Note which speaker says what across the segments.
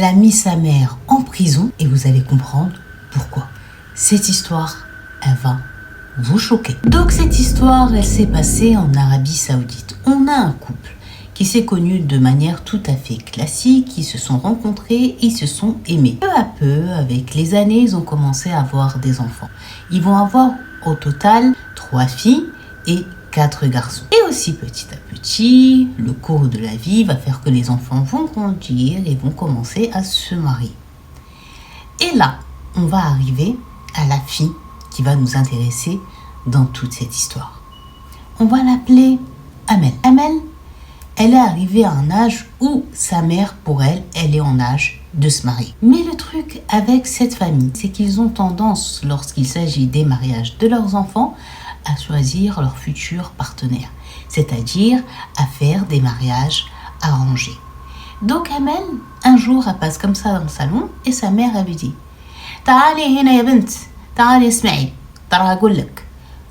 Speaker 1: elle a mis sa mère en prison et vous allez comprendre pourquoi. Cette histoire, elle va vous choquer. Donc cette histoire, elle s'est passée en Arabie Saoudite. On a un couple qui s'est connu de manière tout à fait classique, ils se sont rencontrés, ils se sont aimés. Peu à peu, avec les années, ils ont commencé à avoir des enfants. Ils vont avoir au total 3 filles et 4 garçons. Et aussi petit à petit, le cours de la vie va faire que les enfants vont grandir et vont commencer à se marier. Et là, on va arriver à la fille qui va nous intéresser dans toute cette histoire. On va l'appeler Amel. Amel, elle est arrivée à un âge où sa mère, pour elle, elle est en âge de se marier. Mais le truc avec cette famille, c'est qu'ils ont tendance, lorsqu'il s'agit des mariages de leurs enfants, à choisir leur futur partenaire, c'est-à-dire à faire des mariages arrangés. Donc Amel, un jour, elle passe comme ça dans le salon et sa mère, elle lui dit « Ta'ali hina ya bint, ta'ali isma'i, tara aqul lak. »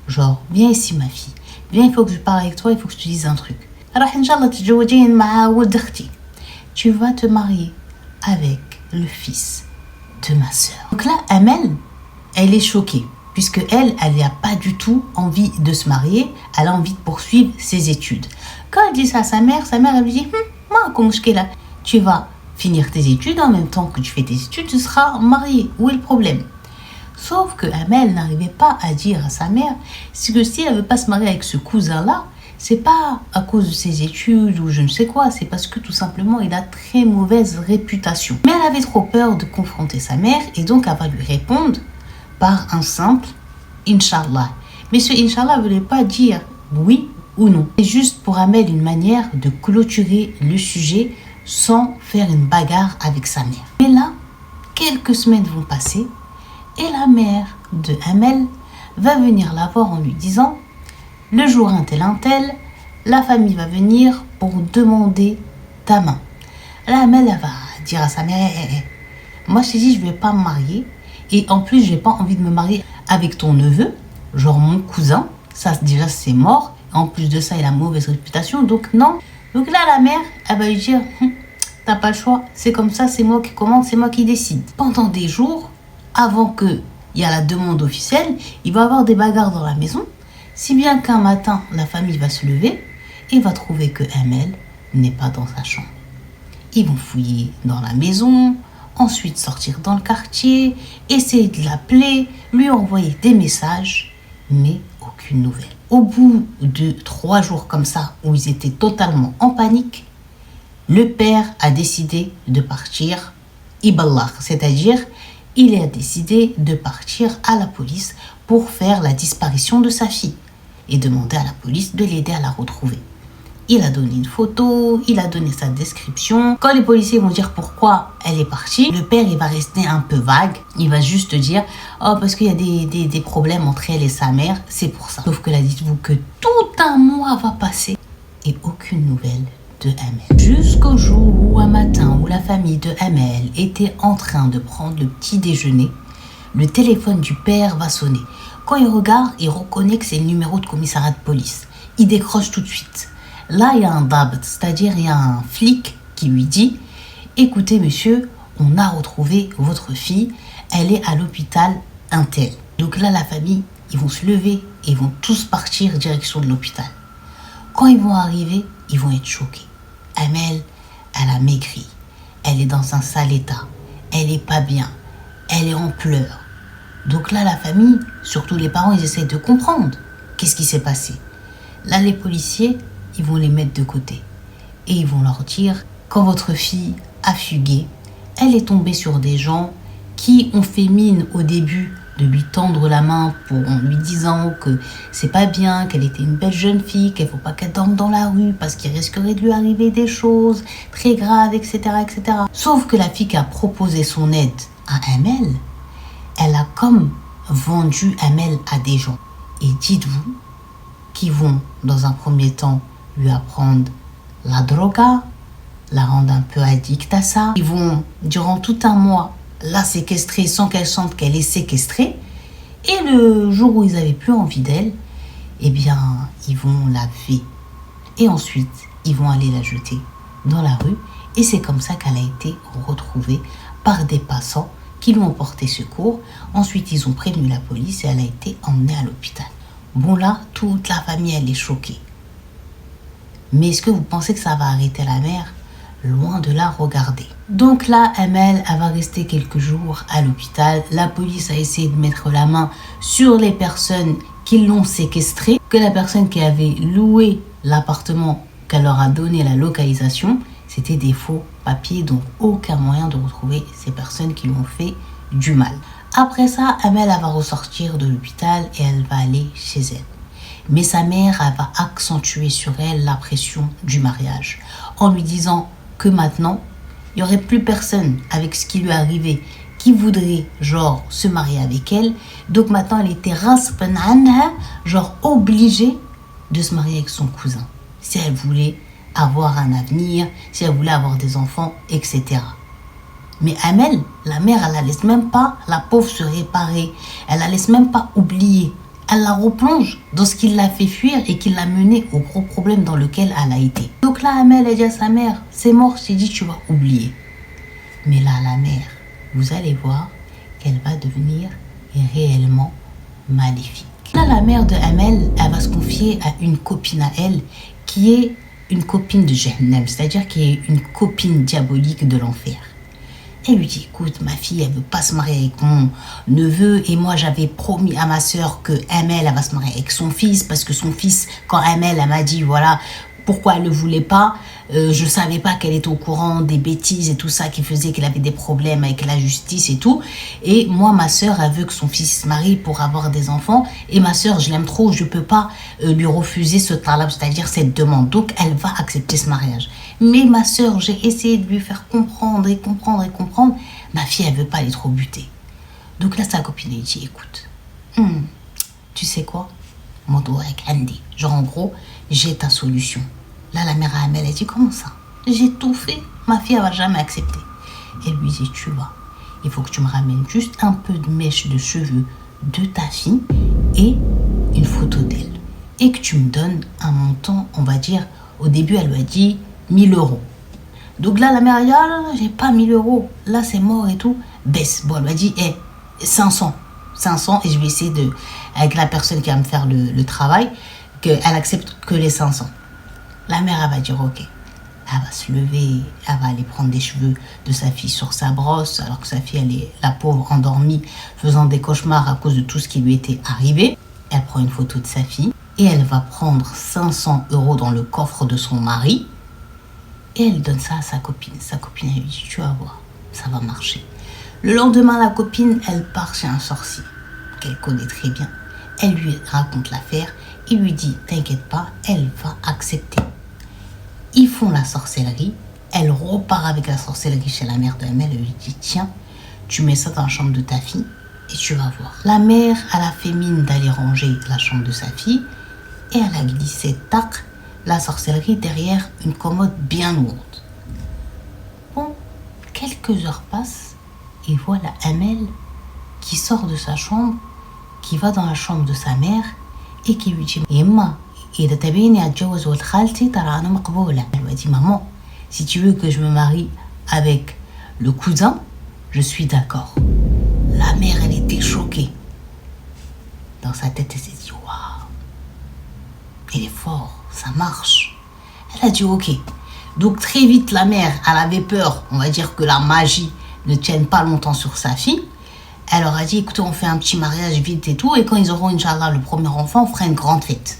Speaker 1: Genre, viens ici ma fille, viens, il faut que je parle avec toi, il faut que je te dise un truc. Tu vas te marier avec le fils de ma sœur. Donc là, Amel, elle est choquée, puisque elle n'a pas du tout envie de se marier, elle a envie de poursuivre ses études. Quand elle dit ça à sa mère, elle lui dit tu vas finir tes études, en même temps que tu fais tes études, tu seras mariée. Où est le problème? Sauf que Amel n'arrivait pas à dire à sa mère, c'est que si elle ne veut pas se marier avec ce cousin-là, c'est pas à cause de ses études ou je ne sais quoi, c'est parce que tout simplement il a très mauvaise réputation. Mais elle avait trop peur de confronter sa mère et donc elle va lui répondre par un simple Inch'Allah. Mais ce Inch'Allah ne voulait pas dire oui ou non. C'est juste pour Amel une manière de clôturer le sujet sans faire une bagarre avec sa mère. Mais là, quelques semaines vont passer et la mère de Amel va venir la voir en lui disant le jour un tel, la famille va venir pour demander ta main. Là, Amel, elle va dire à sa mère, moi je t'ai dit, je ne vais pas me marier. Et en plus, je n'ai pas envie de me marier avec ton neveu, genre mon cousin. Ça, déjà, c'est mort. En plus de ça, il a mauvaise réputation, donc non. Donc là, la mère, elle va lui dire, t'as pas le choix, c'est comme ça, c'est moi qui commande, c'est moi qui décide. Pendant des jours, avant qu'il y a la demande officielle, il va y avoir des bagarres dans la maison. Si bien qu'un matin, la famille va se lever et va trouver que Amel n'est pas dans sa chambre. Ils vont fouiller dans la maison, ensuite sortir dans le quartier, essayer de l'appeler, lui envoyer des messages, mais aucune nouvelle. Au bout de 3 jours comme ça, où ils étaient totalement en panique, le père a décidé de partir Iballah, c'est-à-dire il a décidé de partir à la police pour faire la disparition de sa fille et demander à la police de l'aider à la retrouver. Il a donné une photo, il a donné sa description. Quand les policiers vont dire pourquoi elle est partie, le père il va rester un peu vague. Il va juste dire « Oh, parce qu'il y a des problèmes entre elle et sa mère, c'est pour ça. » Sauf que là, dites-vous que tout un mois va passer et aucune nouvelle de Amel. Jusqu'au jour où un matin où la famille de Amel était en train de prendre le petit déjeuner, le téléphone du père va sonner. Quand il regarde, il reconnaît que c'est le numéro de commissariat de police. Il décroche tout de suite. Là, il y a un dabt, c'est-à-dire il y a un flic qui lui dit « Écoutez monsieur, on a retrouvé votre fille, elle est à l'hôpital Intel. » Donc là, la famille, ils vont se lever et ils vont tous partir direction de l'hôpital. Quand ils vont arriver, ils vont être choqués. Amel, elle a maigri, elle est dans un sale état, elle est pas bien, elle est en pleurs. Donc là, la famille, surtout les parents, ils essayent de comprendre qu'est-ce qui s'est passé. Là, les policiers, ils vont les mettre de côté et ils vont leur dire quand votre fille a fugué, elle est tombée sur des gens qui ont fait mine au début de lui tendre la main en lui disant que c'est pas bien, qu'elle était une belle jeune fille, qu'il faut pas qu'elle dorme dans la rue parce qu'il risquerait de lui arriver des choses très graves, etc., etc. Sauf que la fille qui a proposé son aide à Amel, elle a comme vendu Amel à des gens. Et dites-vous qu'ils vont, dans un premier temps, lui apprendre la droga, la rendre un peu addict à ça. Ils vont, durant tout un mois, la séquestrer sans qu'elle sente qu'elle est séquestrée. Et le jour où ils n'avaient plus envie d'elle, eh bien, ils vont la tuer. Et ensuite, ils vont aller la jeter dans la rue Et c'est comme ça qu'elle a été retrouvée par des passants qui lui ont porté secours. Ensuite, ils ont prévenu la police et elle a été emmenée à l'hôpital. Bon là, toute la famille, elle est choquée. Mais est-ce que vous pensez que ça va arrêter la mère? Loin de là, regardez. Donc là, Amel, elle va rester quelques jours à l'hôpital. La police a essayé de mettre la main sur les personnes qui l'ont séquestrée, que la personne qui avait loué l'appartement qu'elle leur a donné la localisation, c'était des faux papiers, donc aucun moyen de retrouver ces personnes qui lui ont fait du mal. Après ça, Amel, elle va ressortir de l'hôpital et elle va aller chez elle. Mais sa mère, elle va accentuer sur elle la pression du mariage en lui disant que maintenant, il n'y aurait plus personne avec ce qui lui est arrivé qui voudrait genre se marier avec elle. Donc maintenant, elle était raspan anha, genre obligée de se marier avec son cousin si elle voulait avoir un avenir, si elle voulait avoir des enfants, etc. Mais Amel, la mère, elle la laisse même pas, la pauvre, se réparer. Elle la laisse même pas oublier. Elle la replonge dans ce qui l'a fait fuir et qui l'a menée au gros problème dans lequel elle a été. Donc là, Amel, elle dit à sa mère, c'est mort, je t'ai dit, tu vas oublier. Mais là, la mère, vous allez voir qu'elle va devenir réellement maléfique. Là, la mère de Amel, elle va se confier à une copine à elle qui est une copine de Jahannam, c'est-à-dire qui est une copine diabolique de l'enfer. Elle lui dit, écoute, ma fille, elle veut pas se marier avec mon neveu et moi, j'avais promis à ma sœur que Amel, elle va se marier avec son fils parce que son fils, quand Amel, elle m'a dit, voilà, pourquoi elle ne voulait pas, je savais pas qu'elle était au courant des bêtises et tout ça qui faisait qu'elle avait des problèmes avec la justice et tout. Et moi, ma sœur, elle veut que son fils se marie pour avoir des enfants. Et ma sœur, je l'aime trop, je peux pas lui refuser ce talab, c'est-à-dire cette demande. Donc, elle va accepter ce mariage. Mais ma sœur, j'ai essayé de lui faire comprendre et comprendre et comprendre. Ma fille, elle veut pas, elle est trop butée. Donc là, sa copine, elle dit, écoute, tu sais quoi? Genre, en gros, j'ai ta solution. Là, la mère à Amel, elle dit, comment ça? J'ai tout fait. Ma fille, elle va jamais accepter. Elle lui dit, tu vois, il faut que tu me ramènes juste un peu de mèche de cheveux de ta fille et une photo d'elle. Et que tu me donnes un montant, on va dire, au début, elle lui a dit 1000 euros. Donc là, la mère, elle dit, ah non, j'ai pas 1000 euros. Là, c'est mort et tout. Baisse. Bon, elle lui a dit, 500 et je vais essayer de, avec la personne qui va me faire le travail, qu'elle accepte que les 500. La mère, elle va dire, ok. Elle va se lever, elle va aller prendre des cheveux de sa fille sur sa brosse, alors que sa fille, elle est, la pauvre, endormie, faisant des cauchemars à cause de tout ce qui lui était arrivé. Elle prend une photo de sa fille et elle va prendre 500 euros dans le coffre de son mari et elle donne ça à sa copine. Sa copine, elle lui dit, tu vas voir, ça va marcher. Le lendemain, la copine, elle part chez un sorcier qu'elle connaît très bien. Elle lui raconte l'affaire. Il lui dit, t'inquiète pas, elle va accepter. Ils font la sorcellerie. Elle repart avec la sorcellerie chez la mère de Amel. Elle lui dit, tiens, tu mets ça dans la chambre de ta fille et tu vas voir. La mère, elle a fait mine d'aller ranger la chambre de sa fille et elle a glissé, tac, la sorcellerie derrière une commode bien lourde. Bon, quelques heures passent et voilà Amel qui sort de sa chambre, qui va dans la chambre de sa mère et qui lui dit, Emma, elle lui a dit, maman, si tu veux que je me marie avec le cousin, je suis d'accord. La mère, elle était choquée. Dans sa tête, elle s'est dit, waouh, il est fort, ça marche. Elle a dit, ok. Donc très vite, la mère, elle avait peur, on va dire que la magie ne tienne pas longtemps sur sa fille. Elle leur a dit, écoutez, on fait un petit mariage vite et tout, et quand ils auront, Inch'Allah, le premier enfant, on fera une grande fête.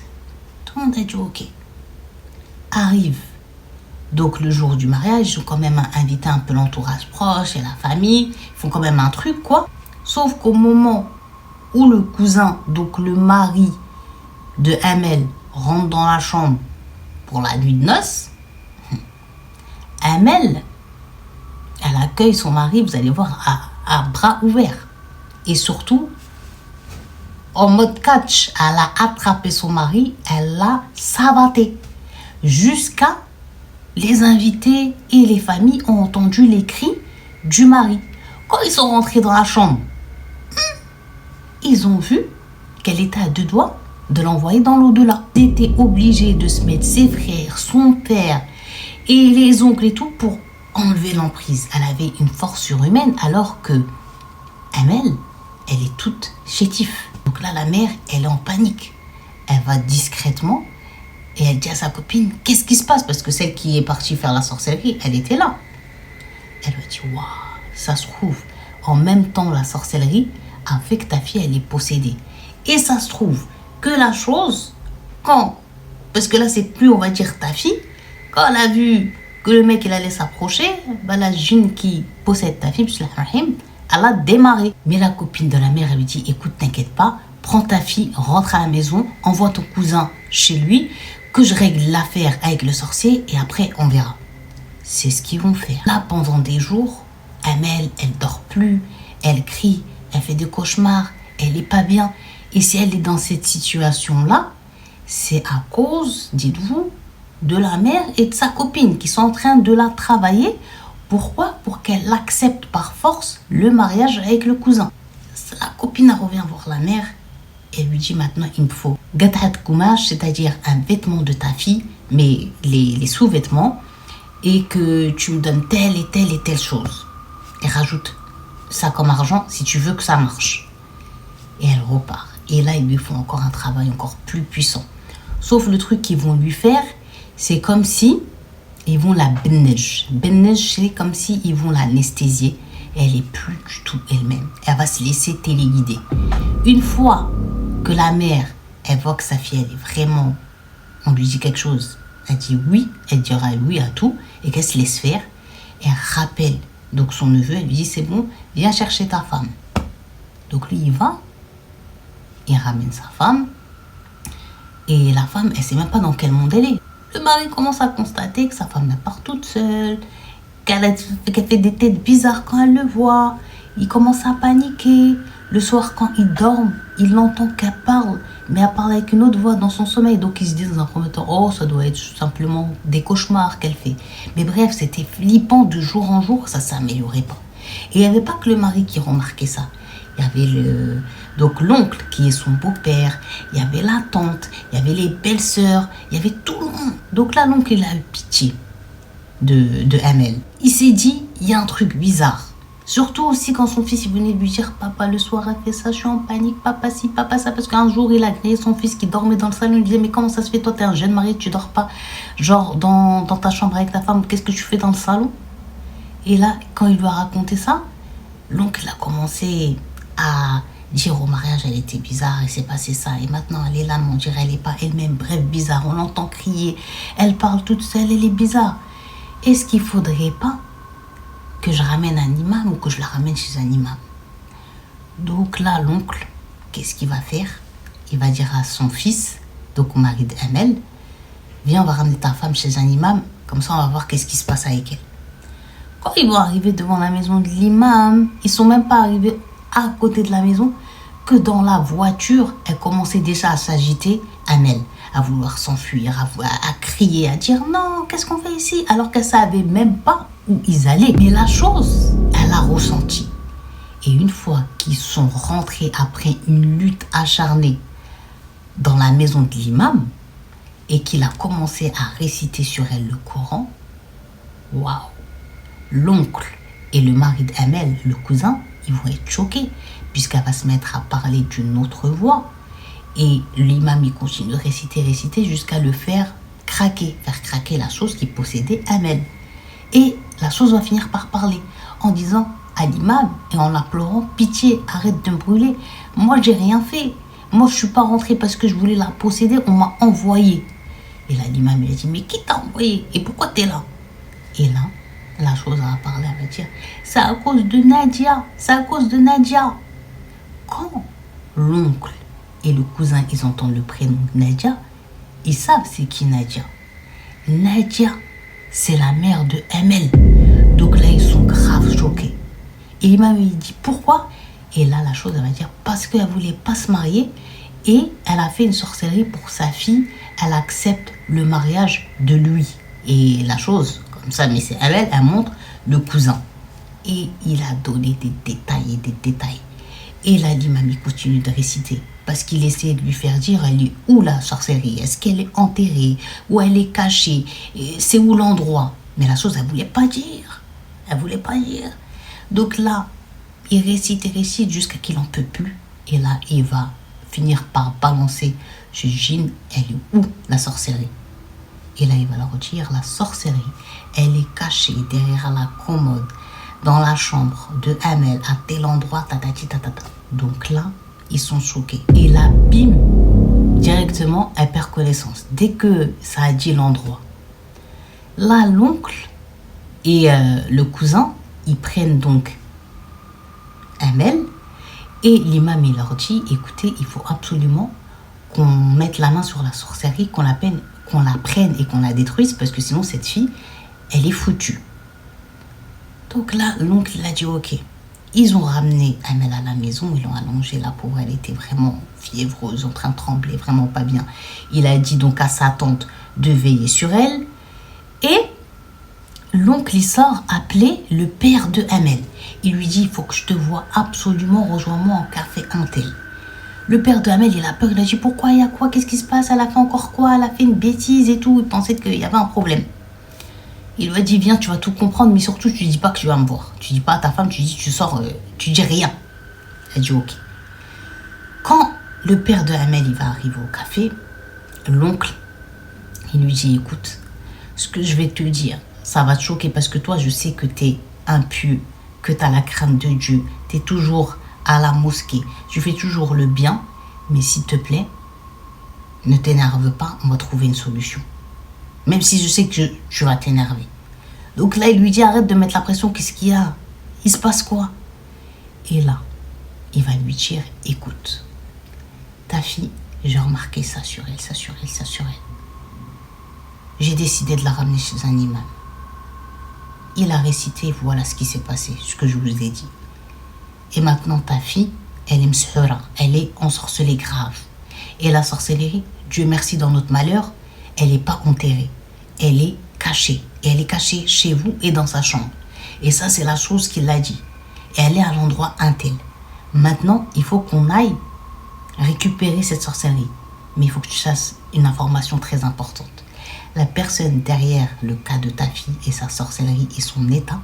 Speaker 1: Tout le monde a dit, ok. Arrive donc le jour du mariage, ils ont quand même invité un peu l'entourage proche et la famille, ils font quand même un truc, quoi. Sauf qu'au moment où le cousin, donc le mari de Amel, rentre dans la chambre pour la nuit de noces, Amel, elle accueille son mari, vous allez voir, à bras ouverts. Et surtout, en mode catch, elle a attrapé son mari, elle l'a savaté. Jusqu'à les invités et les familles ont entendu les cris du mari. Quand ils sont rentrés dans la chambre, ils ont vu qu'elle était à 2 doigts de l'envoyer dans l'au-delà. Ils étaient obligés de se mettre ses frères, son père et les oncles et tout pour enlever l'emprise. Elle avait une force surhumaine alors que Amel, elle est toute chétive. Donc là, la mère, elle est en panique. Elle va discrètement et elle dit à sa copine, qu'est-ce qui se passe? Parce que celle qui est partie faire la sorcellerie, elle était là. Elle lui dit, waouh, ça se trouve, en même temps, la sorcellerie a fait que ta fille, elle est possédée. Et ça se trouve que la chose, parce que là, c'est plus, on va dire, ta fille, quand elle a vu que le mec, il allait s'approcher, la djinn qui possède ta fille, elle a démarré. Mais la copine de la mère, elle lui dit, écoute, t'inquiète pas, prends ta fille, rentre à la maison, envoie ton cousin chez lui, que je règle l'affaire avec le sorcier et après, on verra. C'est ce qu'ils vont faire. Là, pendant des jours, Amel, elle dort plus, elle crie, elle fait des cauchemars, elle est pas bien. Et si elle est dans cette situation-là, c'est à cause, dites-vous, de la mère et de sa copine qui sont en train de la travailler. Pourquoi? Pour qu'elle accepte par force le mariage avec le cousin. La copine elle revient voir la mère et lui dit maintenant il me faut gathat kumash, c'est-à-dire un vêtement de ta fille, mais les sous-vêtements, et que tu me donnes telle et telle et telle chose. Et rajoute ça comme argent si tu veux que ça marche. Et elle repart. Et là, ils lui font encore un travail encore plus puissant. Sauf le truc qu'ils vont lui faire, c'est comme si ils vont la bennej. Bennej, c'est comme si ils vont l'anesthésier. Elle n'est plus du tout elle-même. Elle va se laisser téléguider. Une fois que la mère, elle voit que sa fille, elle est vraiment... On lui dit quelque chose. Elle dit oui. Elle dira oui à tout. Et qu'elle se laisse faire. Et elle rappelle donc son neveu. Elle lui dit, c'est bon, viens chercher ta femme. Donc lui, il va. Il ramène sa femme. Et la femme, elle ne sait même pas dans quel monde elle est. Le mari commence à constater que sa femme elle part toute seule, qu'elle fait des têtes bizarres quand elle le voit. Il commence à paniquer. Le soir, quand il dort, il entend qu'elle parle, mais elle parle avec une autre voix dans son sommeil. Donc il se dit dans un premier temps, oh, ça doit être simplement des cauchemars qu'elle fait. Mais bref, c'était flippant de jour en jour, ça ne s'améliorait pas. Et il n'y avait pas que le mari qui remarquait ça. Il y avait donc l'oncle qui est son beau-père, il y avait la tante, il y avait les belles-sœurs, il y avait tout le monde. Donc là, l'oncle, il a eu pitié de Amel. Il s'est dit, il y a un truc bizarre. Surtout aussi quand son fils il venait lui dire, papa, le soir, elle fait ça, je suis en panique, papa, ci, papa, ça. Parce qu'un jour, il a grillé son fils qui dormait dans le salon. Il lui disait, mais comment ça se fait, toi, t'es un jeune marié, tu dors pas, genre, dans ta chambre avec ta femme, qu'est-ce que tu fais dans le salon? Et là, quand il lui a raconté ça, l'oncle a commencé à dire au mariage, elle était bizarre, il s'est passé ça, et maintenant elle est là, on dirait elle n'est pas elle-même, bref, bizarre, on l'entend crier, elle parle toute seule, elle est bizarre. Est-ce qu'il ne faudrait pas que je ramène un imam ou que je la ramène chez un imam? Donc là, l'oncle, qu'est-ce qu'il va faire? Il va dire à son fils, donc au mari d'Amel, viens, on va ramener ta femme chez un imam, comme ça on va voir qu'est-ce qui se passe avec elle. Quand ils vont arriver devant la maison de l'imam, ils ne sont même pas arrivés à côté de la maison, que dans la voiture, elle commençait déjà à s'agiter, Amel, à vouloir s'enfuir, à crier, à dire non, qu'est-ce qu'on fait ici? Alors qu'elle ne savait même pas où ils allaient. Mais la chose, elle a ressenti. Et une fois qu'ils sont rentrés après une lutte acharnée dans la maison de l'imam, et qu'il a commencé à réciter sur elle le Coran, waouh, l'oncle et le mari d'Amel, le cousin, ils vont être choqués, puisqu'elle va se mettre à parler d'une autre voix. Et l'imam, il continue de réciter jusqu'à le faire craquer la chose qui possédait Amel. Et la chose va finir par parler, en disant à l'imam, et en l'implorant, pitié, arrête de me brûler. Moi, j'ai rien fait. Moi, je suis pas rentrée parce que je voulais la posséder, on m'a envoyé. Et là, l'imam, il a dit, mais qui t'a envoyé? Et pourquoi t'es là? Et là, la chose va parler, elle va dire, c'est à cause de Nadia, c'est à cause de Nadia. Quand l'oncle et le cousin, ils entendent le prénom Nadia, ils savent c'est qui Nadia. Nadia, c'est la mère de Amel. Donc là, ils sont grave choqués. Et l'imam, il dit, pourquoi? Et là, la chose, elle va dire, parce qu'elle voulait pas se marier et elle a fait une sorcellerie pour sa fille, elle accepte le mariage de lui. Et la chose, comme ça, mais c'est elle montre le cousin. Et il a donné des détails et des détails. Et là, l'imam, il continue de réciter. Parce qu'il essaie de lui faire dire, elle est où la sorcellerie? Est-ce qu'elle est enterrée? Ou elle est cachée? C'est où l'endroit? Mais la chose, elle ne voulait pas dire. Elle voulait pas dire. Donc là, il récite jusqu'à qu'il en peut plus. Et là, il va finir par balancer ce djinn. Elle est où, la sorcellerie? Et là, il va leur dire, la sorcellerie, elle est cachée derrière la commode, dans la chambre de Amel, à tel endroit, tatati tatata. Donc là, ils sont choqués. Et là, bim, directement, elle perd connaissance. Dès que ça a dit l'endroit. Là, l'oncle et le cousin, ils prennent donc Amel. Et l'imam, il leur dit, écoutez, il faut absolument qu'on mette la main sur la sorcellerie, qu'on la prenne et qu'on la détruise, parce que sinon, cette fille, elle est foutue. Donc là, l'oncle, il a dit, ok. Ils ont ramené Amel à la maison, ils l'ont allongée, la pauvre, elle était vraiment fiévreuse, en train de trembler, vraiment pas bien. Il a dit donc à sa tante de veiller sur elle. Et l'oncle, il sort appeler le père de Amel. Il lui dit, il faut que je te vois absolument, rejoins-moi en café un tel. Le père de Amel, il a peur, il a dit, pourquoi, il y a quoi, qu'est-ce qui se passe, elle a fait encore quoi, elle a fait une bêtise et tout. Il pensait qu'il y avait un problème. Il lui a dit, viens, tu vas tout comprendre, mais surtout, tu dis pas que tu vas me voir. Tu dis pas à ta femme, tu dis, tu sors, tu dis rien. Elle a dit, ok. Quand le père de Amel, il va arriver au café, l'oncle, il lui dit, écoute, ce que je vais te dire, ça va te choquer parce que toi, je sais que tu es impieux, que tu as la crainte de Dieu, tu es toujours à la mosquée, tu fais toujours le bien, mais s'il te plaît, ne t'énerve pas, on va trouver une solution. Même si je sais que tu vas t'énerver. Donc là, il lui dit, arrête de mettre la pression, qu'est-ce qu'il y a? Il se passe quoi? Et là, il va lui dire, écoute, ta fille, j'ai remarqué ça sur elle, ça sur elle, ça sur elle. J'ai décidé de la ramener chez un imam. Il a récité, voilà ce qui s'est passé, ce que je vous ai dit. Et maintenant, ta fille, elle est mshura, elle est ensorcelée grave. Et la sorcellerie, Dieu merci dans notre malheur, elle n'est pas enterrée, elle est cachée. Et elle est cachée chez vous et dans sa chambre. Et ça, c'est la chose qu'il a dit. Et elle est à l'endroit un tel. Maintenant, il faut qu'on aille récupérer cette sorcellerie. Mais il faut que tu saches une information très importante. La personne derrière le cas de ta fille et sa sorcellerie et son état,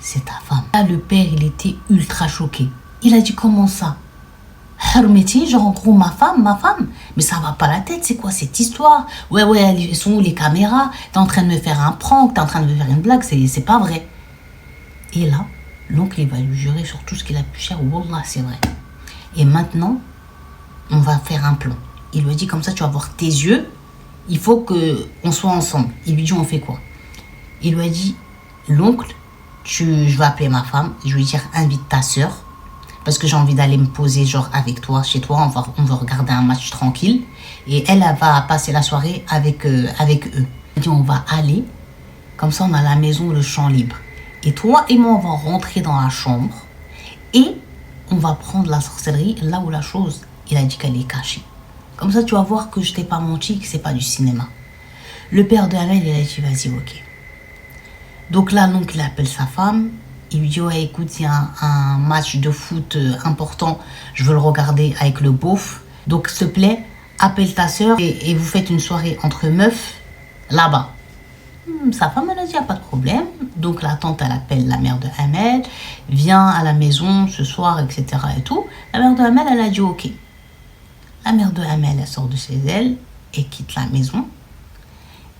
Speaker 1: c'est ta femme. Là, le père, il était ultra choqué. Il a dit, comment ça? Herméti, genre en gros ma femme, mais ça va pas la tête, c'est quoi cette histoire? Ouais, elles sont où les caméras? T'es en train de me faire un prank, t'es en train de me faire une blague, c'est pas vrai. Et là, l'oncle, il va lui jurer sur tout ce qu'il a pu faire, wallah, c'est vrai. Et maintenant, on va faire un plan. Il lui dit, comme ça, tu vas voir tes yeux, il faut qu'on soit ensemble. Il lui dit, on fait quoi? Il lui a dit, l'oncle, je vais appeler ma femme, je vais lui dire, invite ta soeur, parce que j'ai envie d'aller me poser genre avec toi, chez toi, on va regarder un match tranquille. Et elle va passer la soirée avec eux. Elle dit, on va aller, comme ça on a la maison, le champ libre. Et toi et moi, on va rentrer dans la chambre et on va prendre la sorcellerie là où la chose, il a dit qu'elle est cachée. Comme ça, tu vas voir que je t'ai pas menti, que c'est pas du cinéma. Le père de Amel, il a dit, vas-y, ok. Donc là, l'oncle, il appelle sa femme. Il lui dit, ouais, écoute, il y a un match de foot important. Je veux le regarder avec le beauf. Donc, s'il te plaît, appelle ta soeur et vous faites une soirée entre meufs là-bas. Sa femme, elle a dit, il n'y a pas de problème. Donc, la tante, elle appelle la mère de Amel. Viens à la maison ce soir, etc. et tout. La mère de Amel, elle a dit, ok. La mère de Amel, elle sort de chez elle et quitte la maison.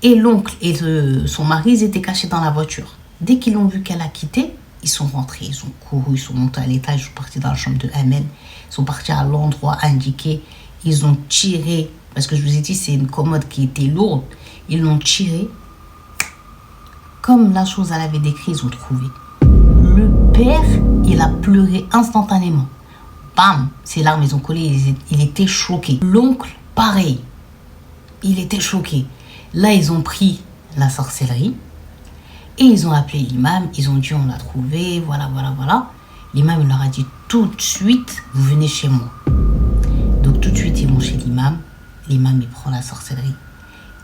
Speaker 1: Et l'oncle et son mari, ils étaient cachés dans la voiture. Dès qu'ils l'ont vu qu'elle a quitté, ils sont rentrés, ils ont couru, ils sont montés à l'étage, ils sont partis dans la chambre de Amel, ils sont partis à l'endroit indiqué, ils ont tiré, parce que je vous ai dit, c'est une commode qui était lourde, ils l'ont tiré, comme la chose elle avait décrit, ils ont trouvé. Le père, il a pleuré instantanément. Bam, ses larmes, ils ont collé, il était choqué. L'oncle, pareil, il était choqué. Là, ils ont pris la sorcellerie, et ils ont appelé l'imam, ils ont dit on l'a trouvé, voilà. L'imam, il leur a dit tout de suite, vous venez chez moi. Donc tout de suite, ils vont chez l'imam. L'imam, il prend la sorcellerie.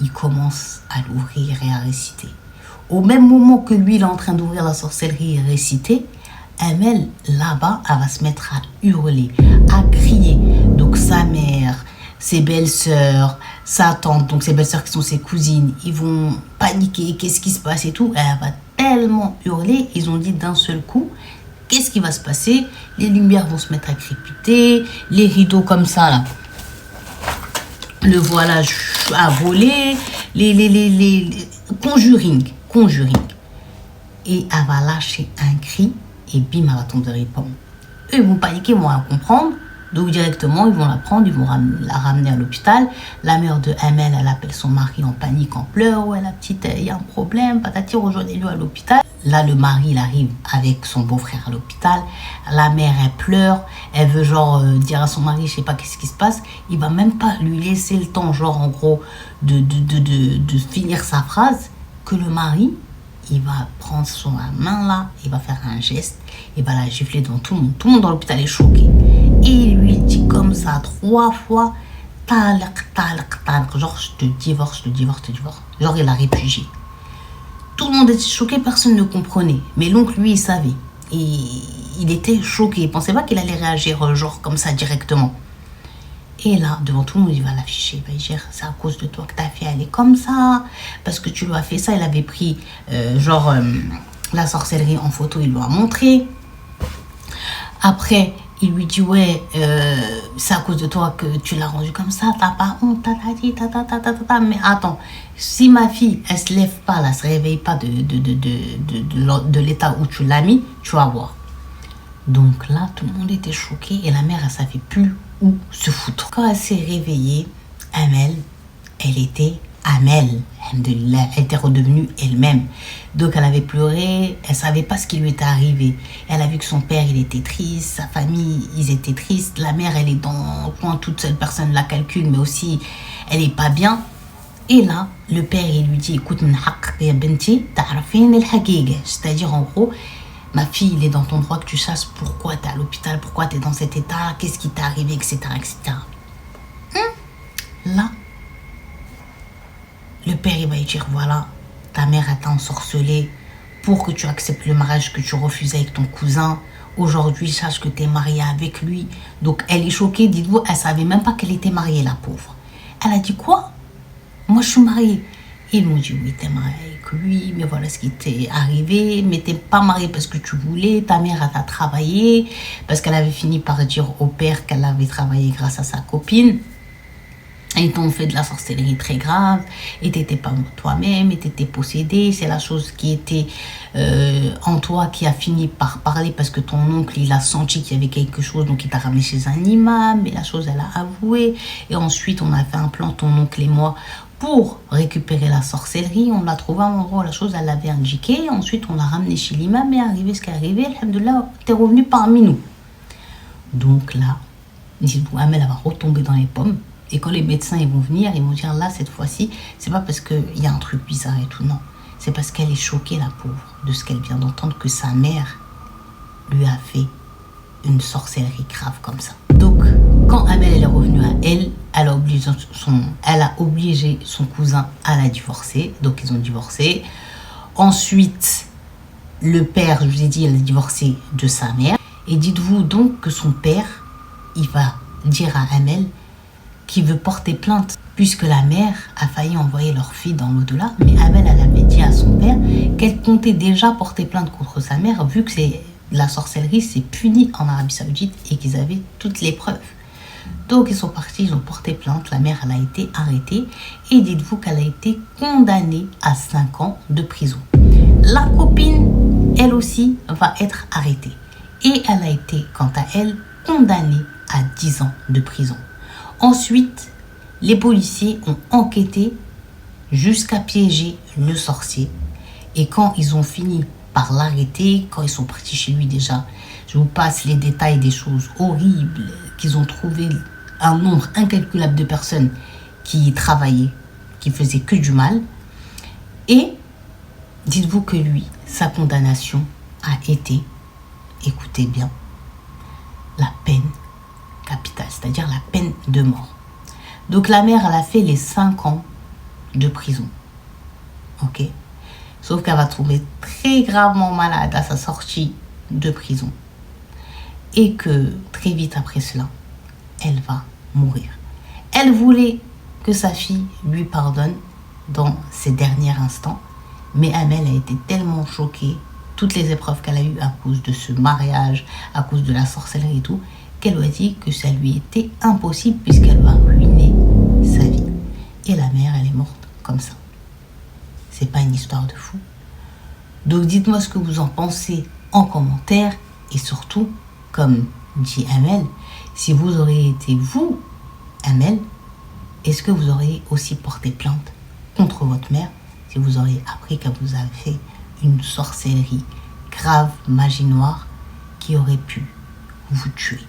Speaker 1: Il commence à l'ouvrir et à réciter. Au même moment que lui, il est en train d'ouvrir la sorcellerie et réciter, Amel, là-bas, elle va se mettre à hurler, à crier. Donc sa mère, ses belles-sœurs, sa tante, donc ses belles-sœurs qui sont ses cousines, ils vont paniquer, qu'est-ce qui se passe et tout. Elle va tellement hurlé, ils ont dit d'un seul coup, qu'est-ce qui va se passer? Les lumières vont se mettre à crépiter, les rideaux comme ça, là, le voilage a volé, les conjuring. Et elle va lâcher un cri, et bim, elle va tomber dans les pommes. Eux, ils vont paniquer, ils vont rien comprendre. Donc directement, ils vont la prendre, ils vont la ramener à l'hôpital. La mère de Amel, elle appelle son mari en panique, en pleurs. Ouais, la petite, il y a un problème, patati, rejoignez-le à l'hôpital. Là, le mari, il arrive avec son beau-frère à l'hôpital. La mère, elle pleure. Elle veut genre dire à son mari, je sais pas qu'est-ce qui se passe. Il va même pas lui laisser le temps, genre en gros, de finir sa phrase. Que le mari, il va prendre son main là, il va faire un geste, il va la gifler devant tout le monde. Tout le monde dans l'hôpital est choqué. Et il lui dit comme ça 3 fois, talaq, talaq, talaq. Genre, je te divorce. Genre, il l'a répudié. Tout le monde était choqué, personne ne comprenait. Mais l'oncle, lui, il savait. Et il était choqué. Il ne pensait pas qu'il allait réagir genre comme ça directement. Et là, devant tout le monde, il va l'afficher. Il va dire, c'est à cause de toi que ta fille, elle est comme ça. Parce que tu lui as fait ça. Il avait pris, la sorcellerie en photo. Il lui a montré. Après, il lui dit, ouais, c'est à cause de toi que tu l'as rendu comme ça. T'as pas honte, mais attends, si ma fille, elle se lève pas, là, elle se réveille pas de l'état où tu l'as mis, tu vas voir. Donc là, tout le monde était choqué et la mère, elle savait plus où se foutre. Quand elle s'est réveillée, Amel, elle était Amel. Elle était redevenue elle-même. Donc elle avait pleuré, elle savait pas ce qui lui était arrivé. Elle a vu que son père, il était triste, sa famille, ils étaient tristes. La mère, elle est dans le coin toute seule, personne ne la calcule, mais aussi, elle est pas bien. Et là, le père, il lui dit, écoute, c'est-à-dire en gros, ma fille, il est dans ton droit que tu saches pourquoi tu es à l'hôpital, pourquoi tu es dans cet état, qu'est-ce qui t'est arrivé, etc. Là, le père, il va lui dire, voilà, ta mère, elle t'a ensorcelé pour que tu acceptes le mariage que tu refusais avec ton cousin. Aujourd'hui, sache que tu es mariée avec lui. Donc, elle est choquée, dites-vous, elle savait même pas qu'elle était mariée, la pauvre. Elle a dit, quoi? Moi, je suis mariée. Ils m'ont dit, oui, t'es mariée avec lui, mais voilà ce qui t'est arrivé. Mais t'es pas mariée parce que tu voulais. Ta mère, elle t'a travaillé parce qu'elle avait fini par dire au père qu'elle avait travaillé grâce à sa copine. Et ils t'ont fait de la sorcellerie très grave. Et t'étais pas toi-même, et t'étais possédée. C'est la chose qui était en toi qui a fini par parler parce que ton oncle, il a senti qu'il y avait quelque chose. Donc, il t'a ramené chez un imam. Mais la chose, elle a avoué. Et ensuite, on a fait un plan, ton oncle et moi, pour récupérer la sorcellerie. On l'a trouvé à un endroit, la chose, elle l'avait indiqué. Ensuite, on l'a ramené chez l'imam. Et arrivé ce qui est arrivé, alhamdoulilah, t'es revenu parmi nous. Donc là, dites-vous, Amel, elle va retomber dans les pommes. Et quand les médecins ils vont venir, ils vont dire là, cette fois-ci, c'est pas parce qu'il y a un truc bizarre et tout, non. C'est parce qu'elle est choquée, la pauvre, de ce qu'elle vient d'entendre, que sa mère lui a fait une sorcellerie grave comme ça. Donc, quand Amel elle est revenue à elle, elle a obligé son cousin à la divorcer. Donc, ils ont divorcé. Ensuite, le père, je vous ai dit, elle a divorcé de sa mère. Et dites-vous donc que son père, il va dire à Amel qui veut porter plainte puisque la mère a failli envoyer leur fille dans l'au-delà. Mais Amel, elle avait dit à son père qu'elle comptait déjà porter plainte contre sa mère vu que la sorcellerie, c'est puni en Arabie Saoudite et qu'ils avaient toutes les preuves. Donc, ils sont partis, ils ont porté plainte. La mère, elle a été arrêtée et dites-vous qu'elle a été condamnée à 5 ans de prison. La copine, elle aussi, va être arrêtée. Et elle a été, quant à elle, condamnée à 10 ans de prison. Ensuite, les policiers ont enquêté jusqu'à piéger le sorcier. Et quand ils ont fini par l'arrêter, quand ils sont partis chez lui déjà, je vous passe les détails des choses horribles, qu'ils ont trouvé un nombre incalculable de personnes qui y travaillaient, qui faisaient que du mal. Et dites-vous que lui, sa condamnation a été, écoutez bien, la peine capitale, c'est-à-dire la peine de mort. Donc la mère, elle a fait les 5 ans de prison. Ok? Sauf qu'elle va tomber très gravement malade à sa sortie de prison. Et que très vite après cela, elle va mourir. Elle voulait que sa fille lui pardonne dans ses derniers instants, Mais Amel a été tellement choquée, toutes les épreuves qu'elle a eues à cause de ce mariage, à cause de la sorcellerie et tout, qu'elle lui a dit que ça lui était impossible puisqu'elle va ruiner sa vie. Et la mère, elle est morte comme ça. C'est pas une histoire de fou. Donc dites-moi ce que vous en pensez en commentaire et surtout, comme dit Amel, si vous auriez été vous, Amel, est-ce que vous auriez aussi porté plainte contre votre mère si vous auriez appris qu'elle vous a fait une sorcellerie grave, magie noire qui aurait pu vous tuer?